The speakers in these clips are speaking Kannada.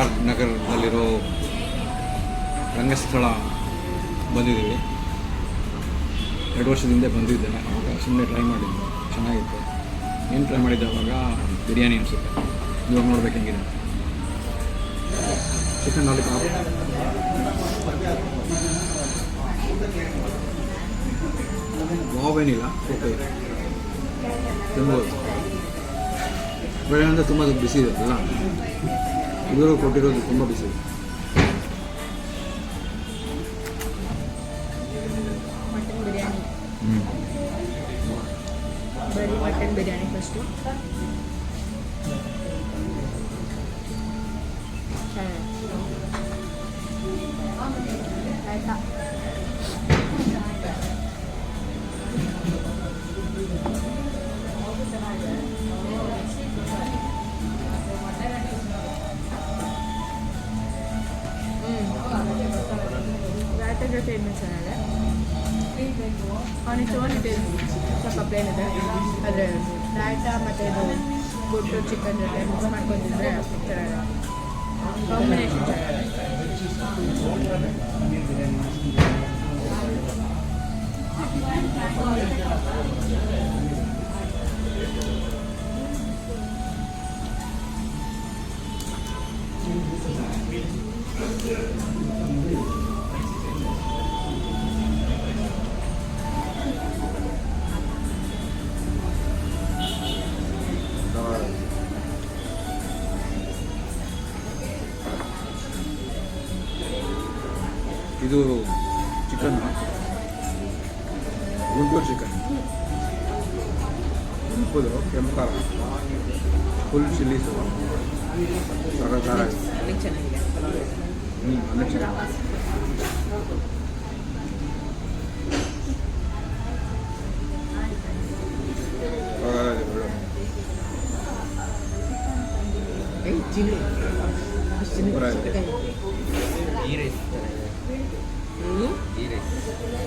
ಆರ್ ನಗರದಲ್ಲಿರೋ ರಂಗಸ್ಥಳ ಬಂದಿದ್ದೀವಿ. 2 ವರ್ಷದ ಹಿಂದೆ ಬಂದಿದ್ದೆ. ಆವಾಗ ಸುಮ್ಮನೆ ಟ್ರೈ ಮಾಡಿದ್ದೆ, ಚೆನ್ನಾಗಿತ್ತು. ಏನು ಟ್ರೈ ಮಾಡಿದ್ದೆ ಅವಾಗ ಬಿರಿಯಾನಿ ಅನಿಸುತ್ತೆ. ಇವಾಗ ನೋಡ್ಬೇಕು ಹೆಂಗಿದೆ. ಚಿಕನ್ ಲಾಲಿಪಾಪ್, ವಾವೇನಿಲ್ಲ, ಓಕೆ ತಿನ್ಬೋದು. ಬೆಳೆ ತುಂಬ ಬಿಸಿ ಇದೆ ಅಲ್ಲ, ಇವರು ಕೊಟ್ಟಿರೋದು ತುಂಬ ಬಿಸಿ ಇದೆ. ಮಟನ್ ಬಿರಿಯಾನಿ, ಬರೀ ಮಟನ್ ಬಿರಿಯಾನಿ ಫಸ್ಟು. ಆಯ್ತಾ? ರಾಯ್ತ ಜೊತೆ ಇನ್ನೂ ಚೆನ್ನಾಗಿದೆ. ಅವನಿಗೆ ತೊಗೊಂಡಿದ್ದೆ ಸ್ವಲ್ಪ ಪ್ಲೇನ್ ಇದೆ, ಆದರೆ ರಾಯ್ತ ಮತ್ತು ಇದು ಗುಡ್ಡು ಚಿಕನ್ ಜೊತೆ ಮಿಕ್ಸ್ ಮಾಡ್ಕೊಂಡಿದ್ರೆ ಚೆನ್ನಾಗಿದೆ. ಕಾಂಬಿನೇಷನ್ ಚೆನ್ನಾಗಿದೆ. ಇದು ಚಿಕನ್, ಗುಂಟೂರು ಚಿಕನ್, ಉಪ್ಪುದು ಕೆಂಪು ಖಾರ, ಫುಲ್ ಚಿಲ್ಲೀಸು, ಖಾರ ಖಾರ ಚೆನ್ನಾಗಿದೆ. ಅನ್ನ ಚೆನ್ನಾಗಿ.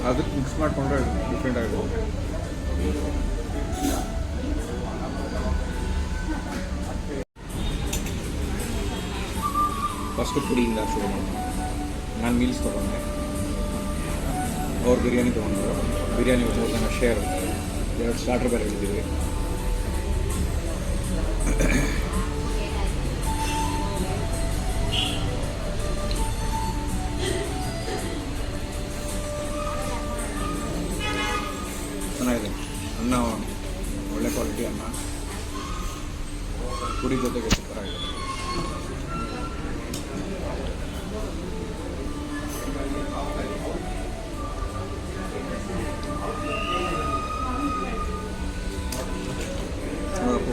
ಅದಕ್ಕೆ ಮಿಕ್ಸ್ ಮಾಡಿಕೊಂಡ್ರೆ ಡಿಫ್ರೆಂಟ್ ಆಗುತ್ತೆ. ಫಸ್ಟು ಪುಡಿಯಿಂದ ಶುರು ಮಾಡೋಣ. ನಾನು ಮೀಲ್ಸ್ ತೊಗೊಂಡೆ, ಅವ್ರು ಬಿರಿಯಾನಿ ತೊಗೊಂಡ್ರು. ಬಿರಿಯಾನಿ ಜೊತೆ ಶೇರ್ 2 ಸ್ಟಾರ್ಟರ್ ಬೇರೆ ಹಿಡಿದಿದ್ವಿ. ಚೆನ್ನಾಗಿದೆ ಅನ್ನ, ಒಳ್ಳೆ ಕ್ವಾಲಿಟಿ ಅನ್ನ, ಪುಡಿ ಜೊತೆಗೆ ಸೂಪರ್ ಆಗಿದೆ.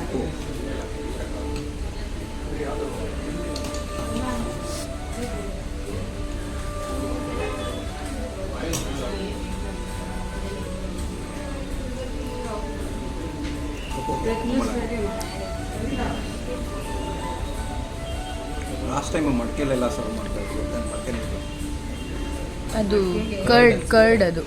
ಉಪ್ಪು, ಲಾಸ್ಟ್ ಟೈಮ್ ಮಡಿಕೆಲೆಲ್ಲ ಸರ್ವ್ ಮಾಡ್ತಾ ಇದ್ರು. ಮಡಿಕೆ ಅದು ಕರ್ಡ್ ಅದು